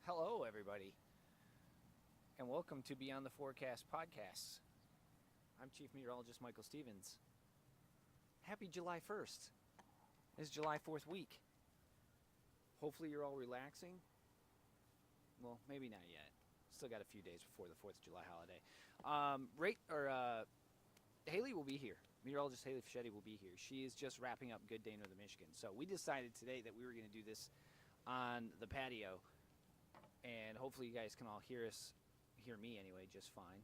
Hello, everybody, and welcome to Beyond the Forecast podcasts. I'm Chief Meteorologist Michael Stevens. Happy July 1st. It's July 4th week. Hopefully, you're all relaxing. Well, maybe not yet. Still got a few days before the 4th of July holiday. Haley will be here. Meteorologist Haley Fiaschetti will be here. She is just wrapping up Good Day Northern Michigan. So we decided today that we were going to do this on the patio. And hopefully you guys can all hear me anyway, just fine.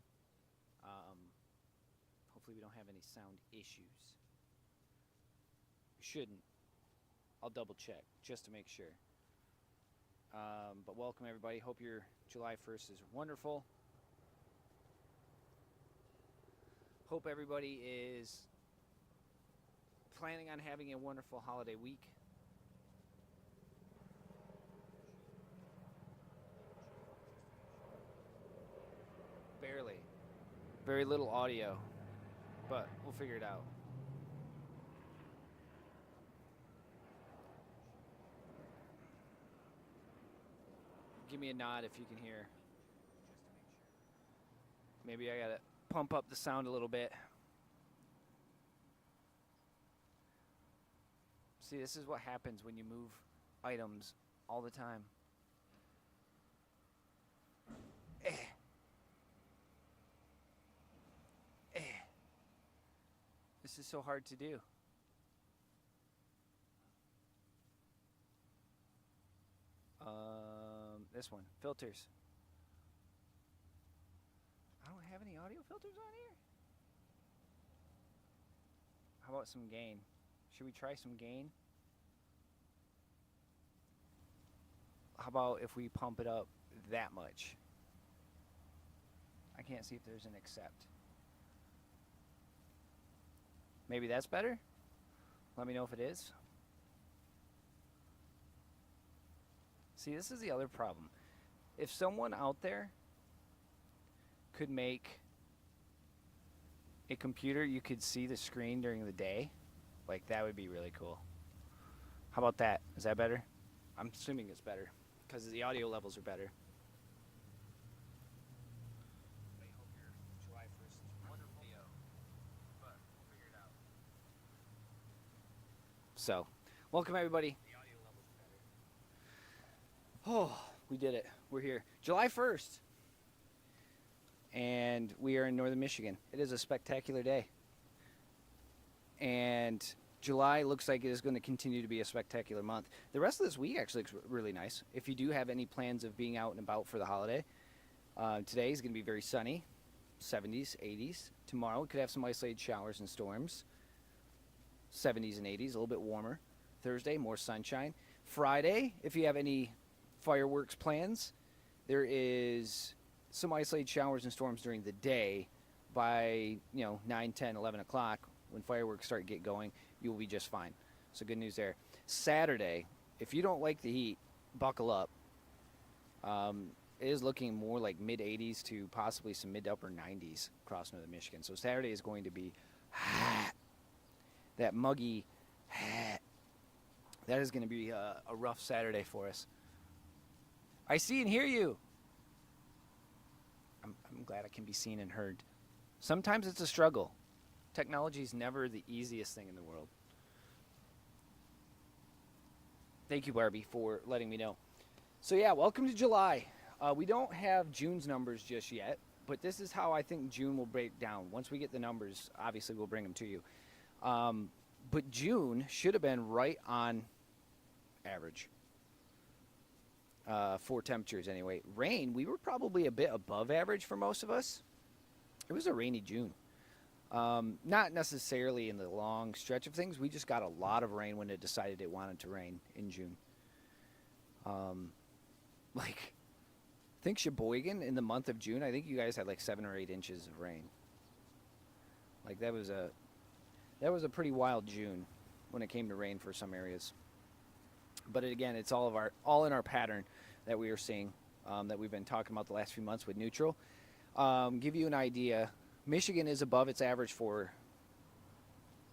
Hopefully we don't have any sound issues. We shouldn't. I'll double check just to make sure. But welcome everybody. Hope your July 1st is wonderful. Hope everybody is planning on having a wonderful holiday week. Barely. Very little audio, but we'll figure it out. Give me a nod if you can hear. Maybe I gotta pump up the sound a little bit. See, this is what happens when you move items all the time. This is so hard to do. This one, filters. I don't have any audio filters on here. How about some gain? Should we try some gain? How about if we pump it up that much? I can't see if there's an accept. Maybe that's better? Let me know if it is. See, this is the other problem. If someone out there could make a computer you could see the screen during the day, like that would be really cool. How about that? Is that better? I'm assuming it's better because the audio levels are better. So, welcome everybody. Oh, we did it. We're here. July 1st. And we are in northern Michigan. It is a spectacular day. And July looks like it is going to continue to be a spectacular month. The rest of this week actually looks really nice. If you do have any plans of being out and about for the holiday, today is going to be very sunny, 70s, 80s. Tomorrow we could have some isolated showers and storms, 70s and 80s, a little bit warmer. Thursday, more sunshine. Friday, if you have any fireworks plans, there is some isolated showers and storms during the day. By 9, 10, 11 o'clock, when fireworks start get going, you will be just fine. So good news there. Saturday, if you don't like the heat, buckle up. It is looking more like mid 80s to possibly some mid to upper 90s across northern Michigan. So Saturday is going to be hot. That muggy hot. That is going to be a rough Saturday for us. I see and hear you. I'm glad I can be seen and heard. Sometimes it's a struggle. Technology is never the easiest thing in the world. Thank you, Barbie, for letting me know. So yeah, welcome to July. We don't have June's numbers just yet, but this is how I think June will break down. Once we get the numbers, obviously we'll bring them to you. But June should have been right on average. For temperatures anyway. Rain, we were probably a bit above average for most of us. It was a rainy June. Not necessarily in the long stretch of things. We just got a lot of rain when it decided it wanted to rain in June. I think Sheboygan in the month of June, I think you guys had like 7 or 8 inches of rain. Like that was a pretty wild June when it came to rain for some areas. But again, it's all in our pattern that we are seeing, that we've been talking about the last few months with neutral. Give you an idea, Michigan is above its average for,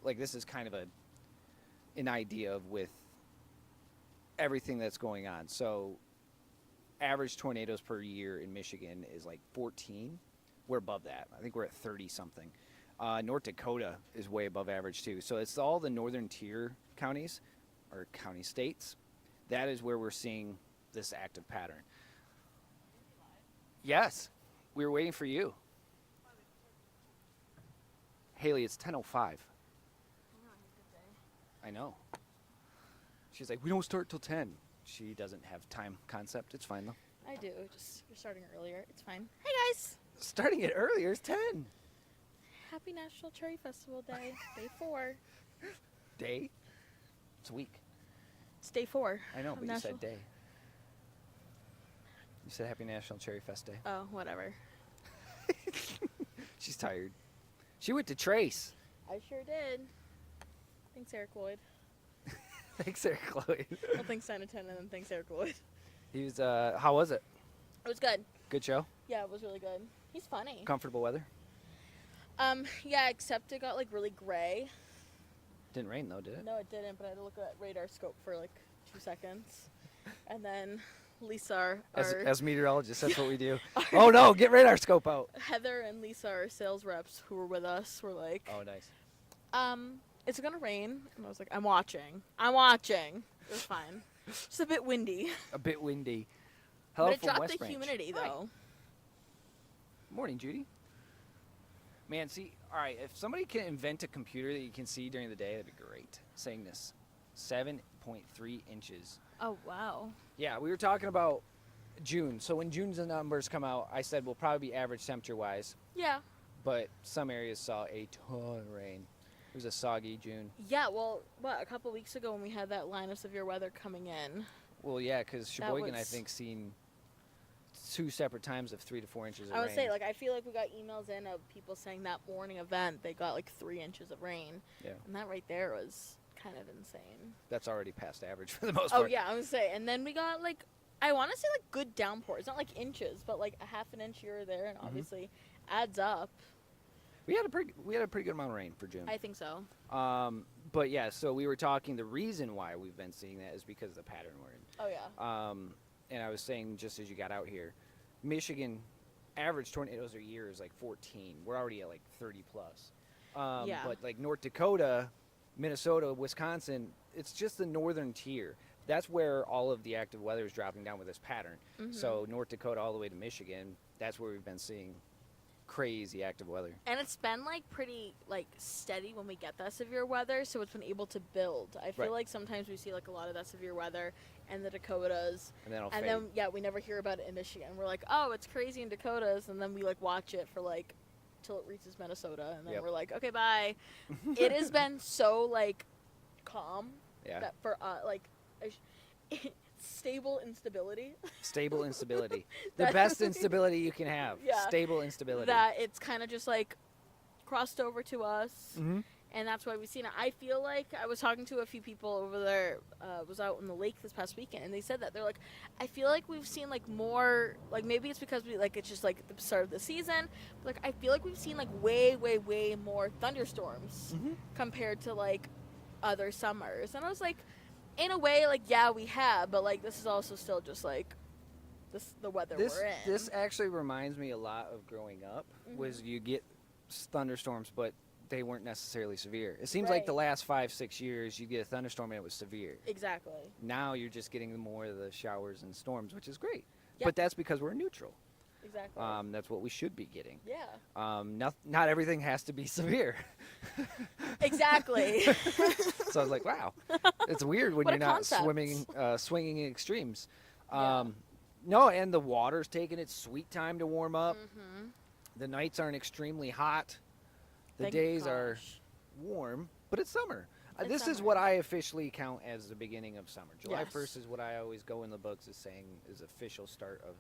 this is kind of an idea of with everything that's going on. So average tornadoes per year in Michigan is like 14. We're above that. I think we're at 30 something. North Dakota is way above average too. So it's all the northern tier counties or county states. That is where we're seeing this active pattern. Yes, we were waiting for you. Haley, it's 10:05. I know. She's like, we don't start till 10. She doesn't have time concept. It's fine though. I do. Just you're starting earlier. It's fine. Hey guys. Starting it earlier is 10. Happy National Cherry Festival Day. Day 4. Day? It's a week. It's day 4. I know, but you said day. You said Happy National Cherry Fest Day. Oh, whatever. She's tired. She went to Trace. I sure did. Thanks, Eric Lloyd. Thanks, Eric Lloyd. Well, thanks, Santa 10, and then thanks, Eric Lloyd. He was, how was it? It was good. Good show? Yeah, it was really good. He's funny. Comfortable weather? Yeah, except it got, like, really gray. Didn't rain, though, did it? No, it didn't, but I had to look at radar scope for, like, 2 seconds. And then Lisa, As meteorologists, that's what we do. Oh, no, get radar scope out. Heather and Lisa, our sales reps who were with us, were like, Oh, nice. it's going to rain. And I was like, I'm watching. It was fine. Just a bit windy. A bit windy. Hello But it from dropped West the Branch. humidity, Hi. though. Morning, Judy. Man, see, all right, if somebody can invent a computer that you can see during the day, that'd be great. Saying this, 7.3 inches. Oh, wow. Yeah, we were talking about June. So when June's numbers come out, I said we'll probably be average temperature-wise, Yeah. but some areas saw a ton of rain. It was a soggy June. Yeah, well, a couple weeks ago when we had that line of severe weather coming in. Well, yeah, because That Sheboygan, I was- think, seen 2 separate times of 3 to 4 inches of rain. I would say, like, I feel like we got emails in of people saying that morning event they got, like, 3 inches of rain. Yeah. And that right there was kind of insane. That's already past average for the most Oh, part. yeah, I would say. And then we got, like, I want to say, like, good downpours. Not, like, inches, but, like, a half an inch here or there. And obviously adds up. We had a pretty good amount of rain for June. I think so. But yeah, so we were talking. The reason why we've been seeing that is because of the pattern we're in. Oh, yeah. And I was saying just as you got out here, Michigan average tornadoes a year is like 14. We're already at like 30 plus. Yeah. But like North Dakota, Minnesota, Wisconsin, it's just the northern tier. That's where all of the active weather is dropping down with this pattern. So North Dakota all the way to Michigan, that's where we've been seeing crazy active weather. And it's been, like, pretty, like, steady when we get that severe weather, so it's been able to build. I feel Right. like sometimes we see, like, a lot of that severe weather in the Dakotas. And then it'll And fade. then, yeah, we never hear about it in Michigan. We're like, oh, it's crazy in Dakotas, and then we, like, watch it for, like, till it reaches Minnesota, and then Yep. we're like, okay, bye. It has been so, like, calm Yeah. that for, like, stable instability. Stable instability. The That's best really- instability you can have. Yeah. Stable instability. That it's kind of just, like, crossed over to us. Mm-hmm. And that's why we've seen it. I feel like I was talking to a few people over there, was out in the lake this past weekend, and they said that. They're like, I feel like we've seen, like, more, like, maybe it's because it's just, like, the start of the season. But, like, I feel like we've seen, like, way, way, way more thunderstorms compared to, like, other summers. And I was like, in a way, like, yeah, we have, but, like, this is also still just, like, the weather This we're in. this actually reminds me a lot of growing up. Was you get thunderstorms, but they weren't necessarily severe. It seems like Right. the last 5-6 years you get a thunderstorm and it was severe. Exactly. Now you're just getting more of the showers and storms, which is great. Yep. But that's because we're neutral. Exactly. That's what we should be getting. Yeah. Not everything has to be severe. Exactly. So I was like, wow, it's weird when What you're a not concept. swinging in extremes. Yeah. No, and the water's taking its sweet time to warm up. Mm-hmm. The nights aren't extremely hot. The Thank days are gosh. warm, but it's summer. It's This is summer. what I officially count as the beginning of summer. July Yes. 1st is what I always go in the books as saying is official start of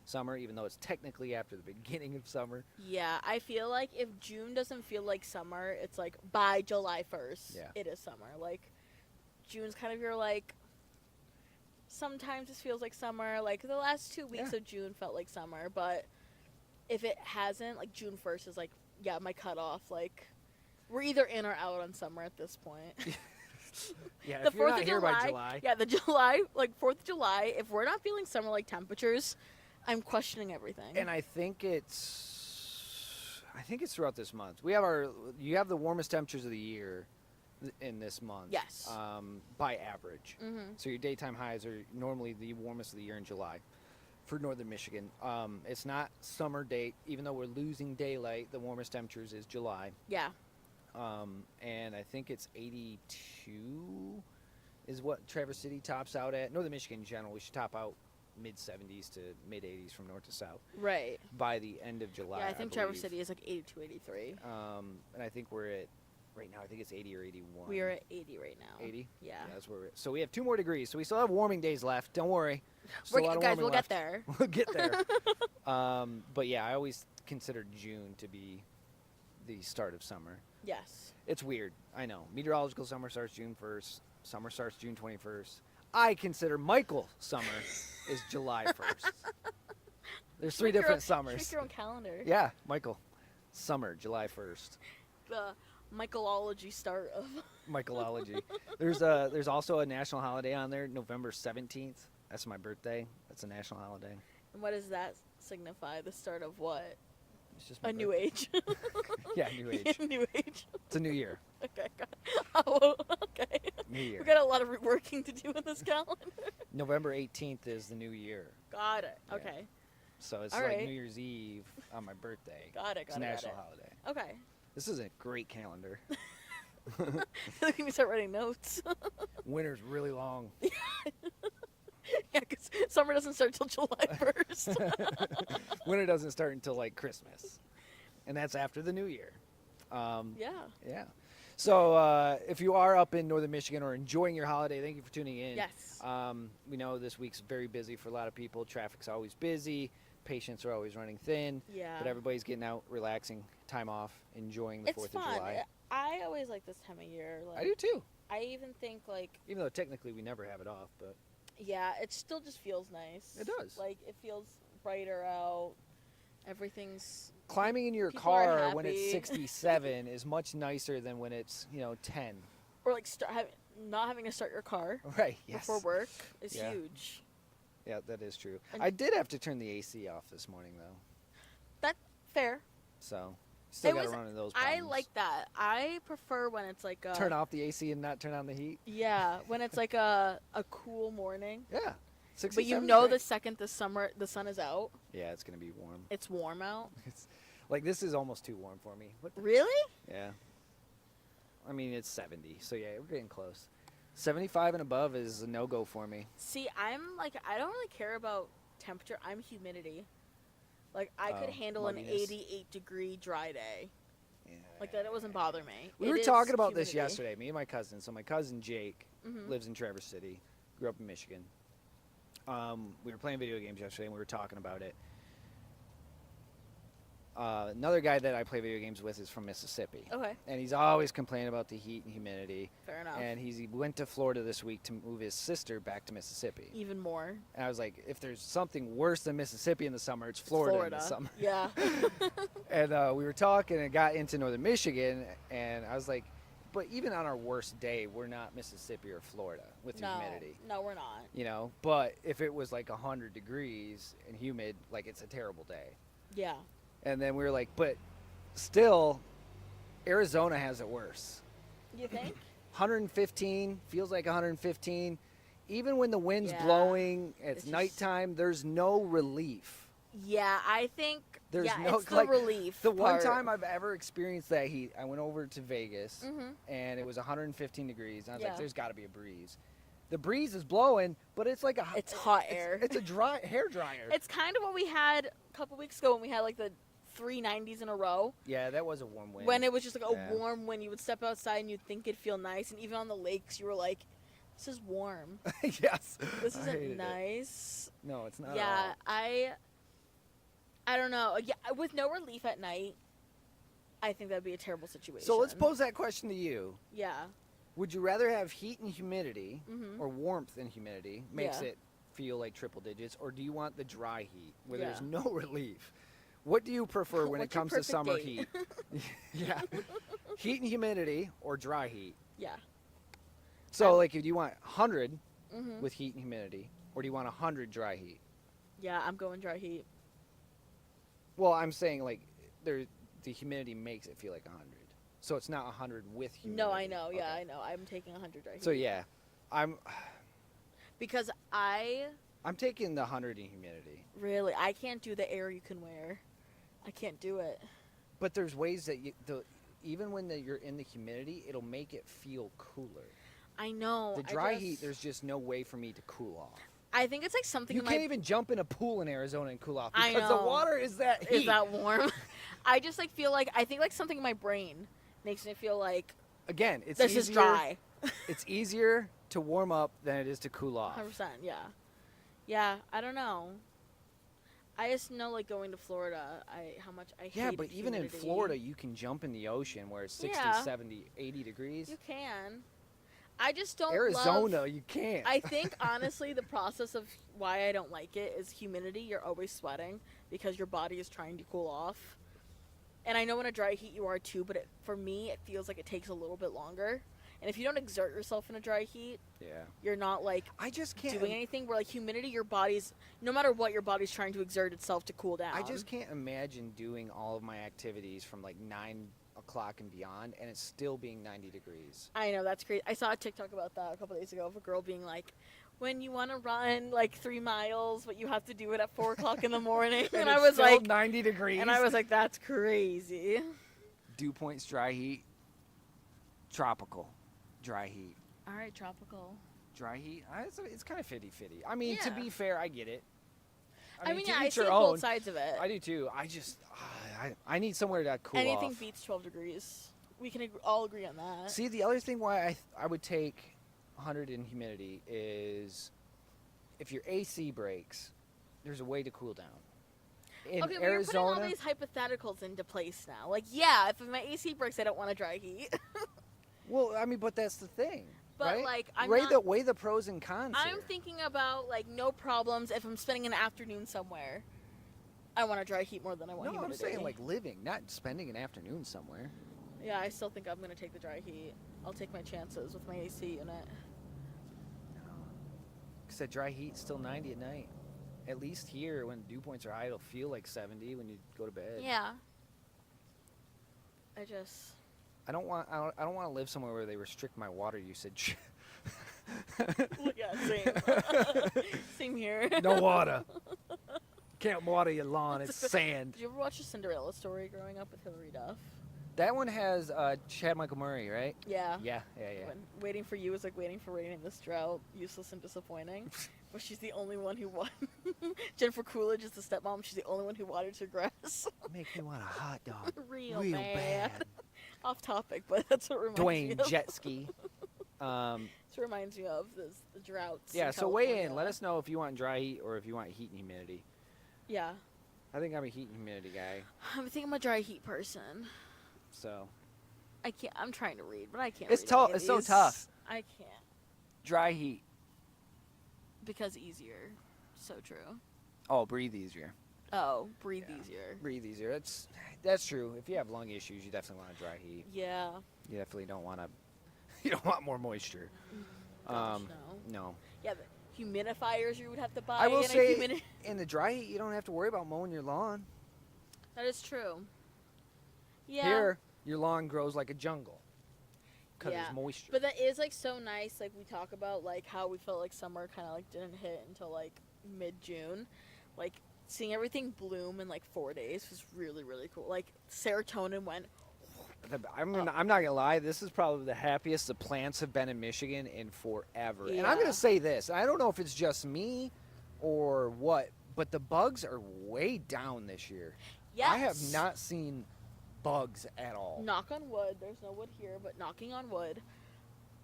summer, even though it's technically after the beginning of summer. Yeah, I feel like if June doesn't feel like summer, it's like by July 1st, Yeah. it is summer. Like, June's kind of your, like, sometimes it feels like summer. Like, the last 2 weeks Yeah. of June felt like summer, but if it hasn't, like, June 1st is, like, yeah, my cutoff. Like, we're either in or out on summer at this point. Yeah, The if you're 4th not of here July. by July. Yeah, the July, like 4th of July. If we're not feeling summer-like temperatures, I'm questioning everything. And I think it's throughout this month. You have the warmest temperatures of the year in this month. Yes. By average. Mm-hmm. So your daytime highs are normally the warmest of the year in July for northern Michigan. It's not summer date, even though we're losing daylight. The warmest temperatures is July. Yeah. And I think it's 82 is what Traverse City tops out at. Northern Michigan in general, we should top out mid 70s to mid 80s from north to south Right. by the end of July. Yeah, I think Traverse City is like 82, 83. And I think we're at, right now, I think it's 80 or 81. We are at 80 right now. 80? Yeah. That's where we're at. So we have 2 more degrees. So we still have warming days left. Don't worry. Still a lot of Guys, warming we'll left. get there. We'll get there. But yeah, I always consider June to be the start of summer. Yes. It's weird. I know. Meteorological summer starts June 1st. Summer starts June 21st. I consider Michael summer is July 1st. There's 3 different summers. Make your own calendar. Yeah, Michael. Summer, July 1st. The Michaelology start of. Michaelology. There's also a national holiday on there, November 17th. That's my birthday. That's a national holiday. And what does that signify? The start of what? It's just my A new birthday. age. Yeah, new age. New age. It's a new year. Okay. Oh, okay. New year. We got a lot of reworking to do in this calendar. November 18th is the new year. Got it. Yeah. Okay. So it's All like right. New Year's Eve on my birthday. Got it. It's Got a it. national got holiday. it. Okay. This is a great calendar. I feel like we need to start writing notes. Winter's really long. Yeah, because summer doesn't start till July 1st. Winter doesn't start until like Christmas, and that's after the new year. Yeah. Yeah. So if you are up in northern Michigan or enjoying your holiday, thank you for tuning in. Yes. We know this week's very busy for a lot of people. Traffic's always busy. Patients are always running thin. Yeah. But everybody's getting out, relaxing, time off, enjoying the It's 4th fun. of July. I always like this time of year. Like, I do too. I even think like, Even though technically we never have it off, but yeah, it still just feels nice. It does. Like it feels brighter out. Everything's climbing in your People are car when it's happy. 67 is much nicer than when it's 10. or like not having to start your car Right. Yes. before work is Yeah. huge. Yeah, that is true. And- I did have to turn the AC off this morning though, That fair. so still It got to was- run into those I problems. like that. I prefer when it's like a turn off the AC and not turn on the heat. Yeah, when it's like a cool morning. Yeah. But you 67 's know great. the second the sun is out, Yeah, it's gonna be warm. it's warm out. It's like this is almost too warm for me. What the Really? Yeah. I mean, it's 70, so yeah, we're getting close. 75 and above is a no-go for me. See, I'm like I don't really care about temperature. I'm humidity. Like I could Oh, handle an mugginess. 88-degree dry day. Yeah. Like that, it doesn't bother me. We It were is talking about this humidity. yesterday, me and my cousin. So my cousin Jake Mhm. lives in Traverse City, grew up in Michigan. We were playing video games yesterday, and we were talking about it. Another guy that I play video games with is from Mississippi, Okay, and he's always complaining about the heat and humidity. fair enough. And he went to Florida this week to move his sister back to Mississippi. Even more. And I was like, if there's something worse than Mississippi in the summer, it's Florida in the summer. Yeah. And we were talking and got into northern Michigan, and I was like, but even on our worst day, we're not Mississippi or Florida with the no, humidity. no, we're not. But if it was like 100 degrees and humid, like it's a terrible day. Yeah. And then we were like, but still, Arizona has it worse. You think? 115, feels like 115. Even when the wind's Yeah. blowing, it's It's just- nighttime, there's no relief. Yeah, I think. There's yeah, no- it's the like, relief. The one part. time I've ever experienced that heat, I went over to Vegas, Mhm. and it was 115 degrees. And I was Yeah. like, there's got to be a breeze. The breeze is blowing, but it's like It's hot air. It's a dry hair dryer. It's kind of what we had a couple weeks ago when we had like the 390s in a row. Yeah, that was a warm wind. When it was just like a Yeah. warm wind, you would step outside and you'd think it'd feel nice, and even on the lakes, you were like, "This is warm. Yes. This I isn't hated it. nice." No, it's not. Yeah, At all. I don't know. Yeah, with no relief at night, I think that'd be a terrible situation. So let's pose that question to you. Yeah. Would you rather have heat and humidity, Mhm. or warmth and humidity, makes Yeah. it feel like triple digits, or do you want the dry heat where there's Yeah. no relief? What do you prefer when it What's your comes to perfect summer date? heat? Yeah. Heat and humidity or dry heat? Yeah. So, like, do you want 100 Mhm. with heat and humidity, or do you want 100 dry heat? Yeah, I'm going dry heat. Well, I'm saying, like, the humidity makes it feel like 100. So it's not 100 with humidity. No, I know. Yeah, Okay. I know. I'm taking 100 dry heat. So, yeah, I'm Because I'm taking the 100 in humidity. really, I can't do the air you can wear. I can't do it. But there's ways that even when you're in the humidity, it'll make it feel cooler. I know. The dry heat, there's just no way for me to cool off. I think it's like something You in can't my even jump in a pool in Arizona and cool off I because the know. water is that heat. is that warm. I just like feel like I think like something in my brain makes me feel like Again, it's this easier, is dry. It's easier to warm up than it is to cool off. 100%. Yeah. Yeah. I don't know. I just know like going to Florida, how much I hate Yeah, but even in humidity. Florida, you can jump in the ocean where it's 60, Yeah. 70, 80 degrees. You can. I just don't Arizona, love, you can't. I think honestly the process of why I don't like it is humidity. You're always sweating because your body is trying to cool off. And I know in a dry heat you are too, but for me it feels like it takes a little bit longer. And if you don't exert yourself in a dry heat, Yeah. you're not like I just can't. doing anything. Where like humidity, your body's no matter what, your body's trying to exert itself to cool down. I just can't imagine doing all of my activities from like 9 o'clock and beyond, and it's still being 90 degrees. I know, that's crazy. I saw a TikTok about that a couple days ago of a girl being like, when you want to run like 3 miles, but you have to do it at 4 o'clock in the morning. and I it's was still like, 90 degrees. and I was like, that's crazy. Dew points, dry heat, tropical, dry heat. All right, tropical. Dry heat, it's kind of 50-50. I mean, to Yeah. be fair, I get it. I mean, to yeah, I each see your both own. sides of it. I do too. I just, I need somewhere to cool Anything off. beats 12 degrees. We can all agree on that. See, the other thing why I would take 100 in humidity is if your AC breaks, there's a way to cool down. In okay, but Arizona, you're putting all these hypotheticals into place now. Like, yeah, if my AC breaks, I don't want to dry heat. well, I mean, but that's the thing, But right? like, I'm weigh not. weigh the pros and cons. I'm here. thinking about like no problems if I'm spending an afternoon somewhere. I want to dry heat more than I want No, I'm humidity. saying like living, not spending an afternoon somewhere. Yeah, I still think I'm gonna take the dry heat. I'll take my chances with my AC unit. Because that dry heat's still 90 at night. At least here, when dew points are high, it'll feel like 70 when you go to bed. Yeah. I just. I don't want to live somewhere where they restrict my water usage. Yeah, same. Same here. No water. Can't water your lawn. It's sand. Did you ever watch the Cinderella story growing up with Hilary Duff? That one has Chad Michael Murray, right? Yeah. Yeah. When Waiting for You is like waiting for rain in this drought, useless and disappointing. But she's the only one who won. Jennifer Coolidge is the stepmom. She's the only one who waters her grass. Make me want a hot dog. Real Real bad. bad. Off topic, but that's what reminds me Dwayne of. jet ski. This reminds me of the droughts. Yeah, in so weigh in. California. Let us know if you want dry heat or if you want heat and humidity. Yeah. I think I'm a heat and humidity guy. I think I'm a dry heat person. So I can't. I'm trying to read, but I can't. It's read tough. any of It's so these. tough. I can't dry heat. because easier. So true. Oh, breathe easier. Oh, breathe Yeah. easier. Breathe easier. That's true. If you have lung issues, you definitely want a dry heat. Yeah. You definitely don't want to. You don't want more moisture. Gosh, Um, no. No. Yeah, but humidifiers you would have to buy. I will in a say, in the dry heat, you don't have to worry about mowing your lawn. that is true. Yeah. Here, your lawn grows like a jungle because Yeah. there's moisture. But that is like so nice. Like we talk about like how we felt like summer kind of like didn't hit until like mid-June. Like seeing everything bloom in like 4 days was really really cool. Like serotonin went. I'm not gonna lie. This is probably the happiest the plants have been in Michigan in forever. And I'm Yeah. gonna say this. I don't know if it's just me or what, but the bugs are way down this year. Yes. I have not seen bugs at all. Knock on wood. There's no wood here, but knocking on wood.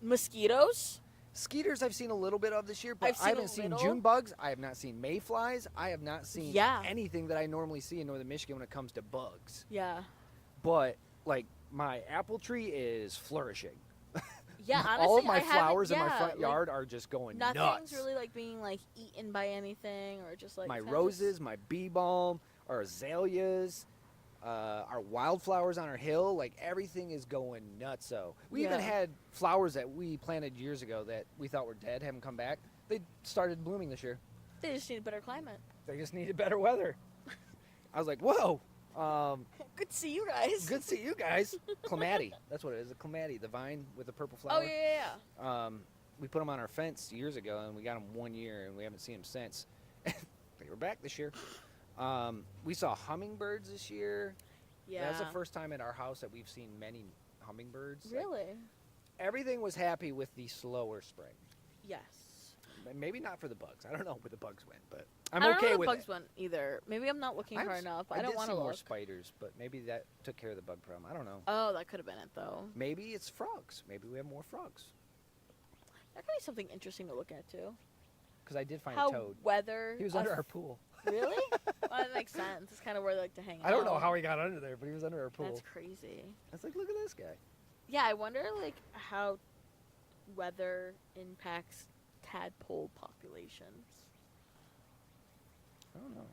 Mosquitoes. Skeeters I've seen a little bit of this year, but I've seen I a haven't seen little. June bugs. I have not seen mayflies. I have not seen Yeah. anything that I normally see in northern Michigan when it comes to bugs. Yeah. But like my apple tree is flourishing. Yeah. Honestly, all of my I haven't- flowers in my yeah, front like, yard are just going Nothing's nuts. really like being like eaten by anything or just like My kinda roses, my bee balm, or azaleas. Our wildflowers on our hill, like everything is going nutso. We even Yeah. had flowers that we planted years ago that we thought were dead, haven't come back. They started blooming this year. They just need a better climate. They just needed better weather. I was like, whoa. Good to see you guys. Good to see you guys. Clematis. That's what it is. A clematis, the vine with the purple Oh flower. yeah. We put them on our fence years ago, and we got them 1 year, and we haven't seen them since. They were back this year. We saw hummingbirds this year. Yeah. That was the first time at our house that we've seen many hummingbirds. Like, Really? everything was happy with the slower spring. Yes. Maybe not for the bugs. I don't know where the bugs went, but I I'm don't know okay where the with bugs it. went either. Maybe I'm not looking hard enough. I don't did want see to more look. spiders, but maybe that took care of the bug problem. I don't know. Oh, that could have been it though. Maybe it's frogs. Maybe we have more frogs. That could be something interesting to look at too. Because I did find How a toad. weather. He was under our pool. Really? Well, that makes sense. It's kind of where they like to hang out. I don't know how he got under there, but he was under our pool. That's crazy. I was like, look at this guy. Yeah, I wonder like how weather impacts tadpole populations. I don't know.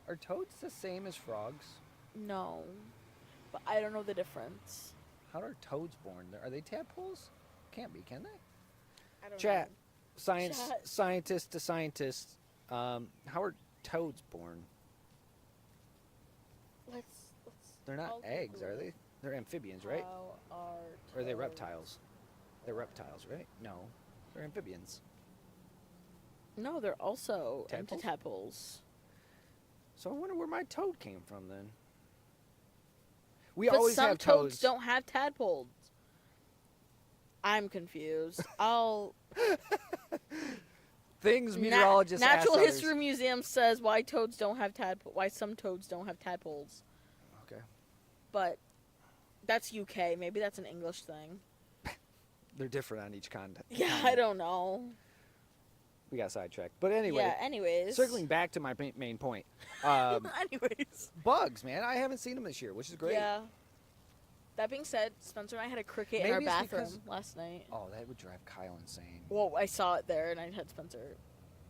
Are toads the same as frogs? No, but I don't know the difference. How are toads born? Are they tadpoles? Can't be, can they? I don't Chat. know. Chat. Scientist to scientist. How are toads born? Let's. They're not I'll eggs, Google are it. they? They're amphibians, right? How are Or are they toads- reptiles? They're reptiles, right? No, they're amphibians. No, they're also into Tadpoles? tadpoles. So I wonder where my toad came from then. We But always some have toads don't have tadpoles. I'm confused. I'll. Things meteorologists ask Natural others. History Museum says why toads don't have why some toads don't have tadpoles. Okay. But that's UK. Maybe that's an English thing. They're different on each continent. Yeah, I don't know. We got sidetracked. But anyway, Yeah. Anyways. circling back to my main point. Anyways. Bugs, man. I haven't seen them this year, which is great. Yeah. That being said, Spencer and I had a cricket in our Maybe it's bathroom because- last night. Oh, that would drive Kyle insane. Well, I saw it there, and I had Spencer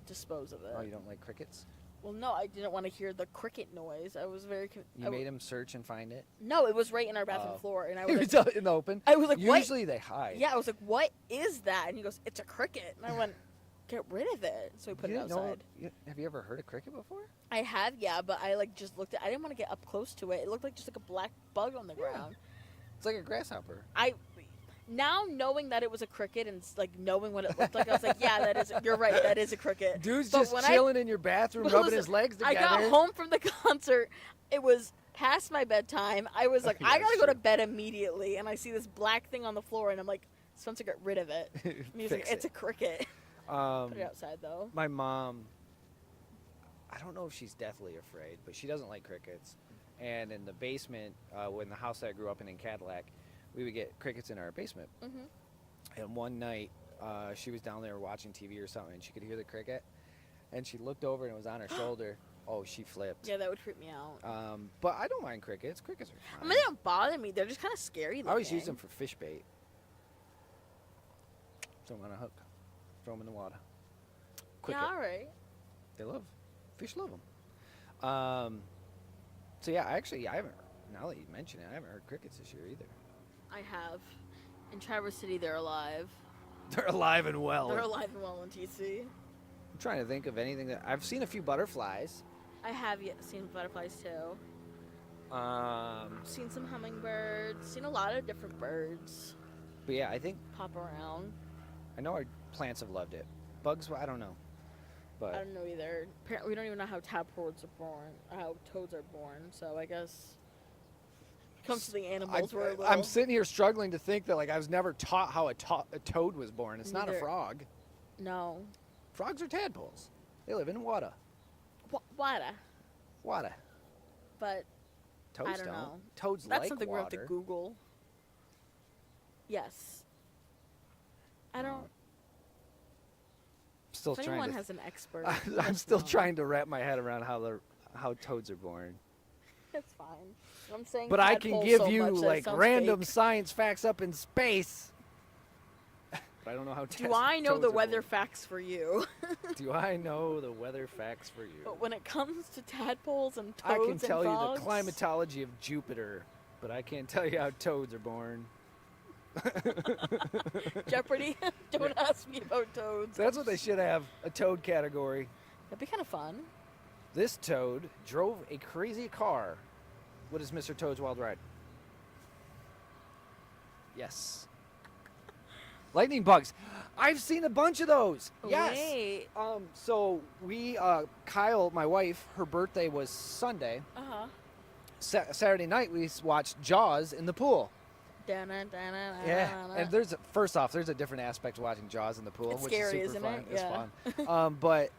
dispose of it. Oh, you don't like crickets? Well, no, I didn't want to hear the cricket noise. I was very. You made him search and find it? No, it was right in our bathroom Oh. floor, and I It was was like, in the open? I was like, what? Usually they hide. Yeah, I was like, what is that? And he goes, it's a cricket. And I went, get rid of it. So we put You it didn't know- outside. have you ever heard a cricket before? I have, yeah, but I like just looked at. I didn't want to get up close to it. It looked like just like a black bug on the Yeah. ground. It's like a grasshopper. Now knowing that it was a cricket and like knowing what it looked like, I was like, yeah, that is. You're right, that is a cricket. Dude's But just when chilling in your bathroom, But rubbing listen, his legs together. I got home from the concert. It was past my bedtime. I was like, Yeah, I gotta that's go to true. bed immediately. And I see this black thing on the floor, and I'm like, Spencer, get rid of it. And he's like, Fix it's it. a cricket. Put it outside though. My mom, I don't know if she's deathly afraid, but she doesn't like crickets. And in the basement, when the house that I grew up in Cadillac, we would get crickets in our basement. Mm-hmm. And one night, she was down there watching TV or something, and she could hear the cricket. And she looked over, and it was on her shoulder. Oh, she flipped. Yeah, that would freak me out. But I don't mind crickets. Crickets are I fine. mean, they don't bother me. They're just kind of scary. I always use looking. them for fish bait. Throw them on a hook. Throw them in the water. Quick Yeah, hit. all right. They love fish. Love them. So yeah, I haven't. Now that you mention it, I haven't heard crickets this year either. I have. In Traverse City, they're alive. They're alive and well. They're alive and well in TC. I'm trying to think of anything that I've seen. A few butterflies. I have seen butterflies too. Seen some hummingbirds. Seen a lot of different birds But yeah, I think pop around. I know our plants have loved it. Bugs, I don't know. I But don't know either. Apparently, we don't even know how tadpoles are born, how toads are born. So I guess comes to the animals. We're a little. I'm sitting here struggling to think that like I was never taught how a toad was born. It's not a Neither. frog. No. Frogs are tadpoles. They live in water. Water. Water. But Toads don't know. Toads that's like something water. we have to Google. Yes. I don't. Still If trying anyone to. has an expert, I'm let us still know. trying to wrap my head around how toads are born. It's fine. I'm saying. But I can tadpole give so you much that it like sounds random fake. science facts up in space. but I don't know how. Do I know toads the are weather born. facts for you? Do I know the weather facts for you? But when it comes to tadpoles and toads I can and tell you frogs, the climatology of Jupiter, but I can't tell you how toads are born. Jeopardy. Don't ask me about toads. That's what they should have, a toad category. That'd be kind of fun. This toad drove a crazy car. What is Mr. Toad's Wild Ride? Yes. Lightning bugs. I've seen a bunch of those. Yes. Wait. So we, Kyle, my wife, her birthday was Sunday. Uh-huh. Saturday night we watched Jaws in the pool. Yeah, and first off, there's a different aspect to watching Jaws in the pool, It's which scary, is super isn't fun. it? It's Yeah. fun. But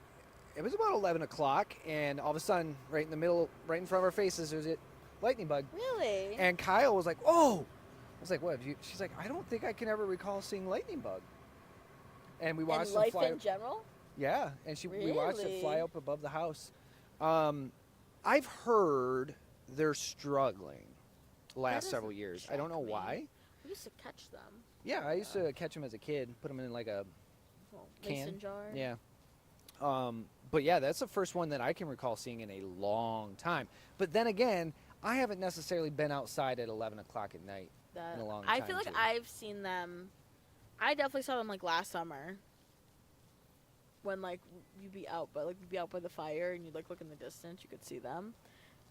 it was about 11 o'clock, and all of a sudden, right in the middle, right in front of our faces, there's a lightning bug. Really? And Kyle was like, "Oh!" I was like, "What?" She's like, "I don't think I can ever recall seeing lightning bug." And we watched And them life fly. in general? Yeah, and we watched it fly Really? up above the house. I've heard they're struggling the last several doesn't years. I don't know shock me. why. We used to catch them. Yeah, I used to catch them as a kid, put them in like a Well, can. mason jar. Yeah. But yeah, that's the first one that I can recall seeing in a long time. But then again, I haven't necessarily been outside at 11 o'clock at night in a long I time. feel like too. I've seen them. I definitely saw them like last summer. When like you'd be out, but like you'd be out by the fire and you'd like look in the distance, you could see them.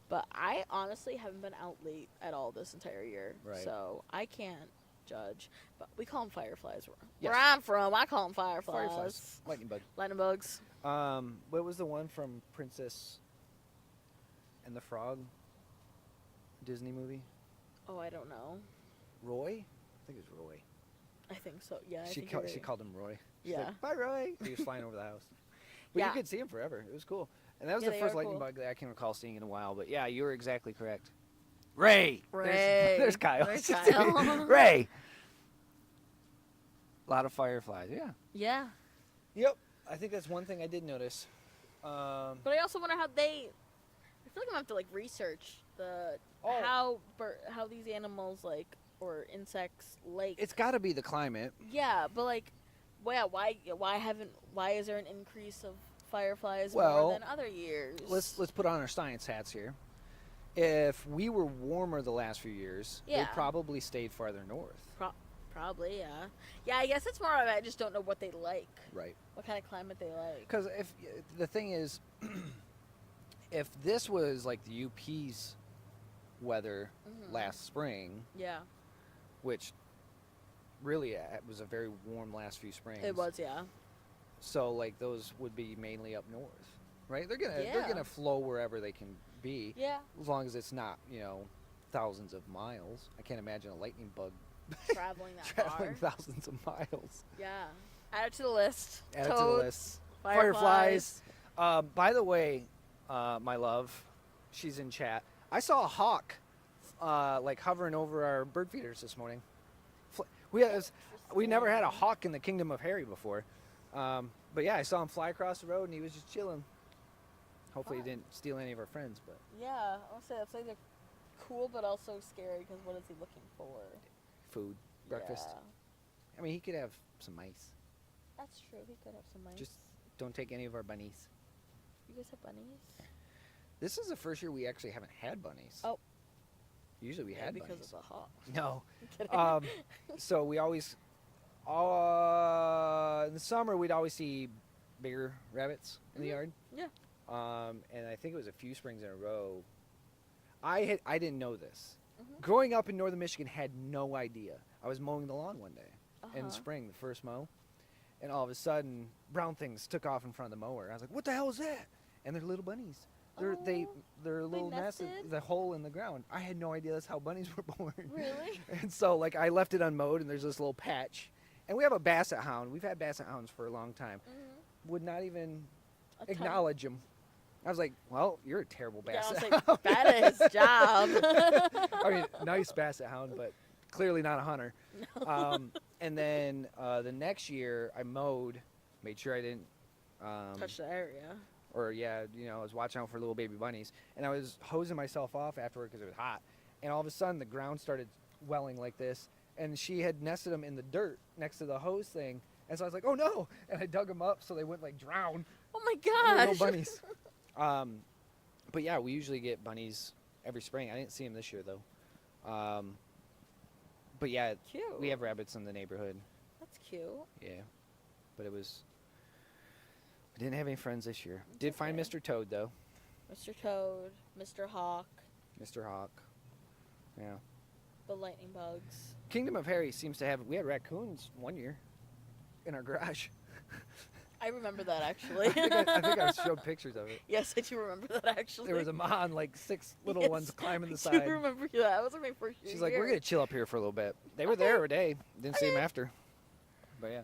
But I honestly haven't been out late at all this entire year, Right. so I can't judge. But we call them fireflies. Yes. Where I'm from, I call them fireflies. Fireflies, lightning bug. Lightning bugs. What was the one from Princess and the Frog? Disney movie? Oh, I don't know. Roy? I think it was Roy. I think so. Yeah. I She think you're right. called him Roy. She's Yeah. like, "Bye, Roy." He was flying over the house. But Yeah. you could see him forever. It was cool. And that was Yeah, the they first are lightning cool. bug that I can recall seeing in a while. But yeah, you were exactly correct. Ray. Ray. There's Kyle. There's Kyle. Ray. A lot of fireflies. Yeah. Yeah. Yep. I think that's one thing I did notice. But I also wonder how they. I feel like I'm gonna have to like research the Oh. how these animals like or insects like. It's got to be the climate. Yeah, but like, well, why is there an increase of fireflies Well, more than other years? Let's put on our science hats here. If we were warmer the last few years, they Yeah. probably stayed farther north. Probably, yeah. Yeah, I guess it's more of I just don't know what they like. Right. What kind of climate they like. Because if the thing is, if this was like the UP's weather Mhm. last spring, Yeah, which really it was a very warm last few springs. it was. Yeah. So like those would be mainly up north, right? They're Yeah. gonna flow wherever they can be, Yeah. as long as it's not thousands of miles. I can't imagine a lightning bug Traveling that traveling far. thousands of miles. Yeah. Add it to the list. Add it to the Toads, list. Fireflies. By the way, my love, she's in chat. I saw a hawk, like hovering over our bird feeders this morning. We never had a hawk in the Kingdom of Harry before, but yeah, I saw him fly across the road and he was just chilling. Hopefully, he didn't steal any of our friends, but Yeah, I'll say that's either cool but also scary because what is he looking for? food, breakfast. Yeah, I mean, he could have some mice. that's true. He could have some mice. Just don't take any of our bunnies. You guys have bunnies? This is the first year we actually haven't had bunnies. Oh. Usually we had because bunnies. of the hawk. No. I'm kidding. So we always, in the summer, we'd always see bigger rabbits in the Mhm. yard. Yeah. And I think it was a few springs in a row. I didn't know this. Mhm. Growing up in northern Michigan, had no idea. I was mowing the lawn one day in Uh-huh. spring, the first mow, and all of a sudden, brown things took off in front of the mower. I was like, "What the hell is that?" And they're little bunnies. They're a little nest, nested? the hole in the ground. I had no idea that's how bunnies were born. Really? And so, like, I left it unmowed, and there's this little patch. And we have a basset hound. We've had basset hounds for a long time. Mhm. Would not even A ton. acknowledge him. I was like, "Well, you're a terrible Yeah, I basset was like, hound." bad at his job. I mean, nice basset hound, but clearly not a hunter. And then the next year, I mowed, made sure I didn't Touch the area. or I was watching out for little baby bunnies, and I was hosing myself off afterward because it was hot, and all of a sudden the ground started welling like this, and she had nested them in the dirt next to the hose thing. And so I was like, oh no! And I dug them up so they wouldn't like drown. Oh my They were gosh. little bunnies. But yeah, we usually get bunnies every spring. I didn't see them this year though. But yeah, Cute. we have rabbits in the neighborhood. That's cute. Yeah, but it was. I didn't have any friends this year. That's Did find okay. Mr. Toad though. Mr. Toad, Mr. Hawk, Mr. Hawk. Yeah. the lightning bugs. Kingdom of Harry seems to have. We had raccoons one year in our garage. I remember that actually. I think I showed pictures of it. Yes, I do remember that actually. There was a ma and like 6 little Yes, ones climbing the I side. do remember that. That was like my first year. She's like, we're gonna chill up here for a little bit. They were there a day. Didn't see them after. But yeah.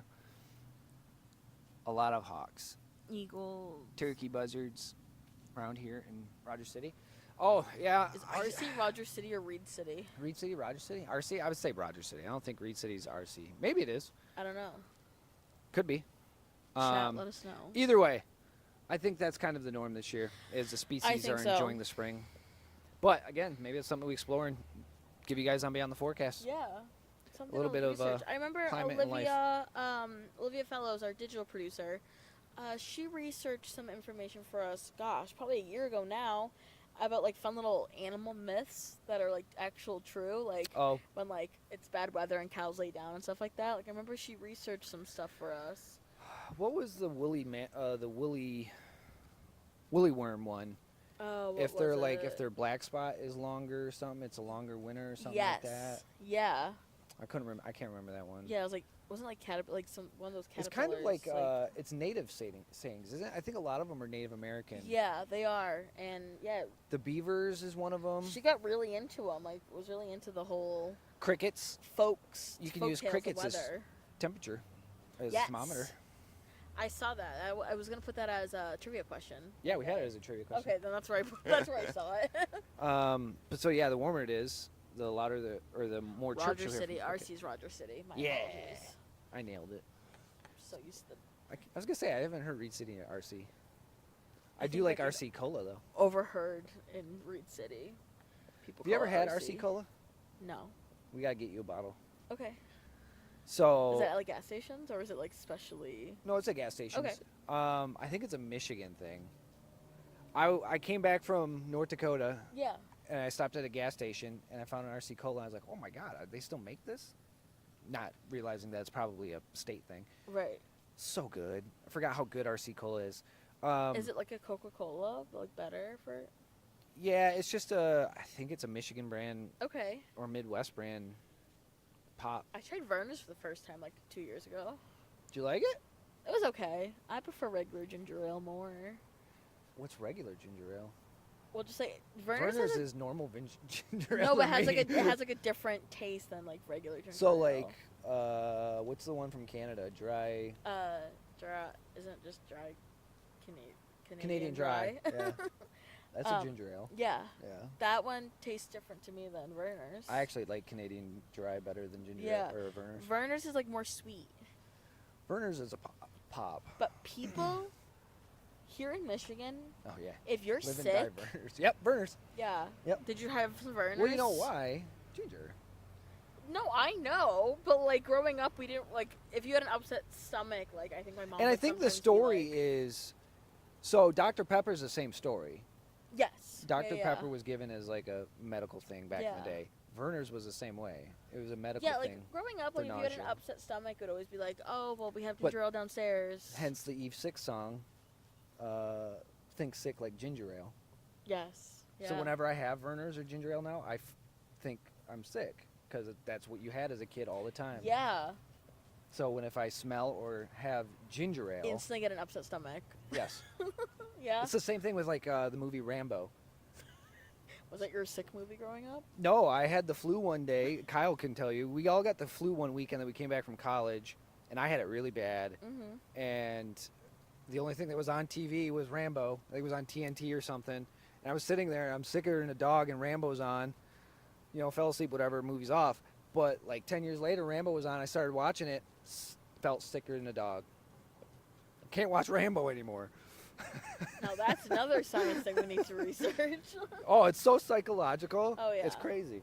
A lot of hawks. Eagle. Turkey buzzards around here in Rogers City. Oh yeah. Is RC Rogers City or Reed City? Reed City, Rogers City? RC? I would say Rogers City. I don't think Reed City's RC. Maybe it is. I don't know. Could be. Chat, let us know. Either way, I think that's kind of the norm this year, is the species think are so. enjoying the spring. But again, maybe it's something we explore and give you guys on Beyond the Forecast. Yeah. Something little to bit of, research. I remember climate and life. Olivia Fellows, our digital producer. She researched some information for us. Gosh, probably a year ago now, about like fun little animal myths that are like actual true. Like Oh, when like it's bad weather and cows lay down and stuff like that. Like I remember she researched some stuff for us. what was the woolly worm one? Oh, If they're like if their black spot is longer or something, it's a longer winter or something yes, like that. yeah, I couldn't remember. I can't remember that one. yeah. It was like wasn't like like some one of those It's caterpillars. kind of like it's native sayings, isn't it? I think a lot of them are Native American. yeah, they are, and yeah, The beavers is one of them. she got really into them. Like was really into the whole Crickets, folks. You can folk use tales of crickets as weather. temperature, as Yes. thermometer. I saw that. I was gonna put that as a trivia question. Yeah, we had it as a trivia question. Okay, then that's where that's where I saw it. But so yeah, the warmer it is, the louder the more chirps Roger you'll hear City, from the cricket. RC's Roger City. My Yeah. apologies. I nailed it. So used to I was gonna say I haven't heard Reed City or RC. I do think like I could- RC Cola though. overheard in Reed City. People Have you call ever it had RC Cola? No. We gotta get you a bottle. Okay. So Is that at like gas stations or is it like specially? no, it's at gas stations. Okay. I think it's a Michigan thing. I came back from North Dakota Yeah. and I stopped at a gas station and I found an RC Cola. And I was like, oh my god, they still make this? Not realizing that it's probably a state thing. Right. So good. I forgot how good RC Cola is. Is it like a Coca-Cola, but like better for? Yeah, it's just I think it's a Michigan brand Okay. or Midwest brand pop. I tried Verner's for the first time like 2 years ago. Do you like it? It was okay. I prefer regular ginger ale more. What's regular ginger ale? We'll just say Verner's, Vernors has a, is normal ginger ale. no, but to it has like me. it has like a different taste than like regular ginger So ale. like, what's the one from Canada? Dry. dry isn't just dry, Canadian dry. Yeah. That's a ginger ale. Yeah, Yeah. that one tastes different to me than Verner's. I actually like Canadian dry better than ginger Yeah. ale or Vernors. Verner's is like more sweet, Vernors is a pop. but people here in Michigan, Oh yeah. if you're Live and sick, die Vernors. Yep, Vernors. yeah. Yep. Did you have some Verner's? Well, you know why? Ginger. No, I know, but like growing up, we didn't like if you had an upset stomach, like I think my mom. And I would think the sometimes be story like, is, so Dr. Pepper's the same story. yes, Dr. yeah, Pepper yeah. was given as like a medical thing back in Yeah. the day. Vernors was the same way. It was a medical Yeah, like thing. growing up, for like if you had an nausea. upset stomach, it would always be like, oh, well, we have But ginger ale downstairs. Hence the Eve Six song, "Think Sick Like Ginger Ale." Yes. Yeah. So whenever I have Vernors or ginger ale now, I think I'm sick because that's what you had as a kid all the time. Yeah. So if I smell or have ginger ale, Instantly get an upset stomach. yes, Yeah. it's the same thing with like the movie Rambo. Was that your sick movie growing up? No, I had the flu one day. Kyle can tell you. We all got the flu one weekend that we came back from college, and I had it really bad. Mm-hmm. And the only thing that was on TV was Rambo. I think it was on TNT or something. And I was sitting there, and I'm sicker than a dog, and Rambo's on. You know, fell asleep, whatever, movie's off. But like 10 years later, Rambo was on. I started watching it, felt sicker than a dog. Can't watch Rambo anymore. Now that's another science thing we need to research. Oh, it's so psychological. Oh, yeah. It's crazy.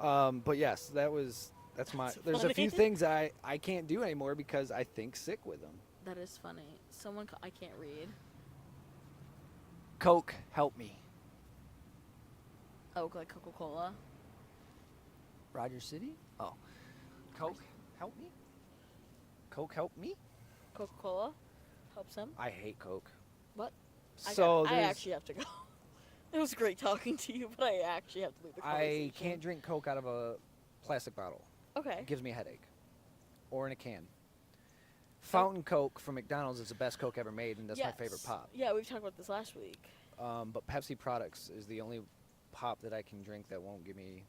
But yes, that was That's my. That's There's a few funny. things I can't do anymore because I think sick with them. That is funny. I can't read. Coke, help me. Oh, like Coca-Cola. Rogers City? Oh. Coke, help me? Coke, help me? Coca-Cola helps him. I hate Coke. What? So I actually have to go. It was great talking to you, but I actually have to leave the conversation. I can't drink Coke out of a plastic bottle. Okay. It gives me a headache. Or in a can. Fountain Coke from McDonald's is the best Coke ever made, and that's my favorite pop. Yeah, we've talked about this last week. But Pepsi products is the only pop that I can drink that won't give me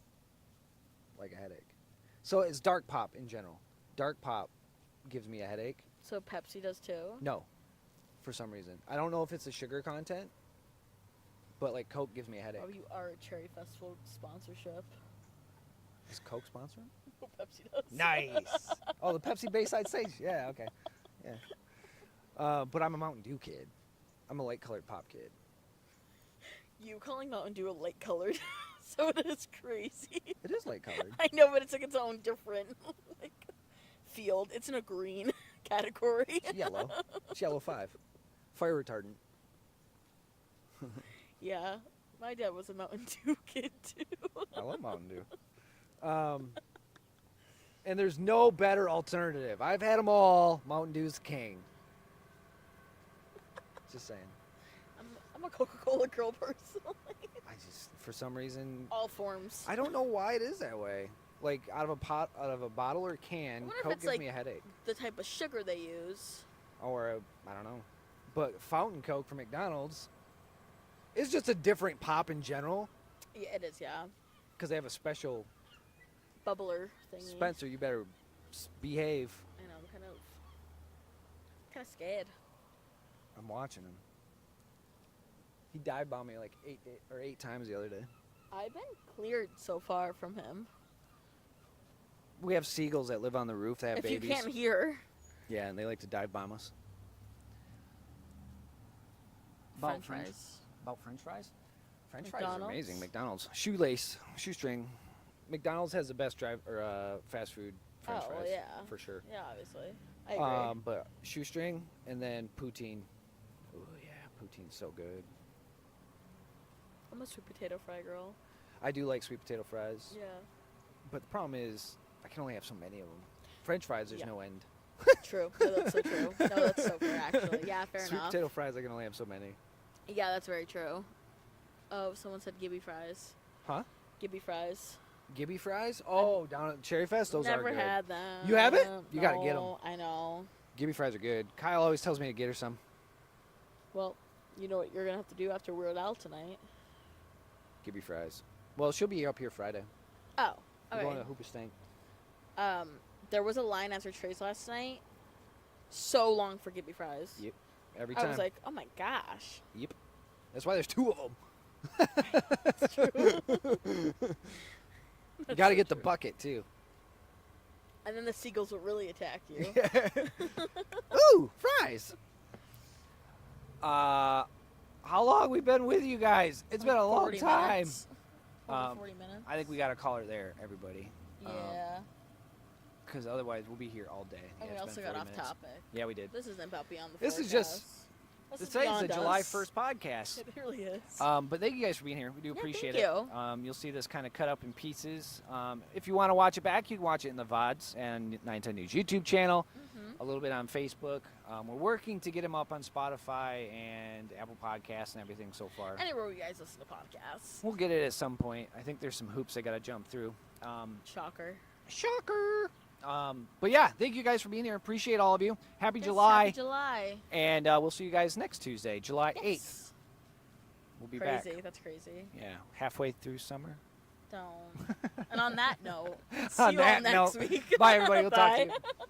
like a headache. So it's dark pop in general. Dark pop gives me a headache. So Pepsi does too? No, for some reason. I don't know if it's the sugar content, but like Coke gives me a headache. Oh, you are a Cherry Festival sponsorship. Is Coke sponsoring? Pepsi does. Nice. Oh, the Pepsi Bayside Stage. Yeah, okay. Yeah. But I'm a Mountain Dew kid. I'm a light colored pop kid. You calling Mountain Dew a light colored soda is crazy. It is light colored. I know, but it's like its own different like field. It's in a green category. It's yellow. It's yellow 5. Fire retardant. Yeah, my dad was a Mountain Dew kid too. I love Mountain Dew. And there's no better alternative. I've had them all. Mountain Dew's king. Just saying. I'm a Coca-Cola girl personally. I just, for some reason, All forms. I don't know why it is that way. Like out of a bottle or can, I wonder if Coke it's gives like me a headache. the type of sugar they use. Or I don't know. But Fountain Coke from McDonald's is just a different pop in general Yeah, it is. Yeah, because they have a special. bubbler thingy. Spencer, you better behave. I know. I'm kind of scared. I'm watching him. He dive bombed me like eight times the other day. I've been cleared so far from him. We have seagulls that live on the roof that have If babies. you can't hear, Yeah, and they like to dive bomb us. French fries. About French fries? French fries are McDonald's? amazing. McDonald's. Shoelace, shoestring. McDonald's has the best fast food French Oh, fries. yeah. For sure. Yeah, obviously. I agree. But shoestring and then poutine. Oh yeah, poutine's so good. I'm a sweet potato fry girl. I do like sweet potato fries. Yeah. But the problem is, I can only have so many of them. French fries, there's Yeah. no end. True. No, that's so true. No, that's so fair, actually. Yeah, fair Sweet enough. potato fries, I can only have so many. Yeah, that's very true. Oh, someone said Gibby fries. Huh? Gibby fries. Gibby fries? Oh, down at Cherry Fest, those Never are good. had them. You haven't? You gotta get 'em. No, I know. Gibby fries are good. Kyle always tells me to get her some. Well, you know what you're gonna have to do after Weird Al tonight. Gibby fries. Well, she'll be up here Friday. Oh, We're going okay. to Hooperstank. There was a line after Trey's last night. So long for Gibby fries. Yep. Every time. I was like, oh my gosh. Yep. That's why there's 2 of them. That's true. You got to get the bucket too. And then the seagulls will really attack you. Ooh, fries. How long we been with you guys? It's been a long 40 time. minutes. Over 40 minutes. I think we got to call her there, everybody. Yeah. Because otherwise we'll be here all day. And Yeah, we it's also been got 40 off minutes. topic. Yeah, we did. This isn't about Beyond the This Forecast. is just. This is Today's the beyond July us. 1st podcast. It really is. But thank you guys for being here. We do Yeah, appreciate thank it. you. You'll see this kind of cut up in pieces. If you want to watch it back, you can watch it in the VODs and 910 News YouTube channel, a little bit on Facebook. We're working to get them up on Spotify and Apple Podcasts and everything so far. Anywhere you guys listen to podcasts. We'll get it at some point. I think there's some hoops I got to jump through. Shocker. Shocker. But yeah, thank you guys for being here. Appreciate all of you. Happy Yes, July. Happy July. And we'll see you guys next Tuesday, July 8th. Yes. We'll be Crazy. back. That's crazy. Yeah, halfway through summer. Don't. And on that note, see On you all that next note, week. bye, everybody. We'll talk to Bye. you.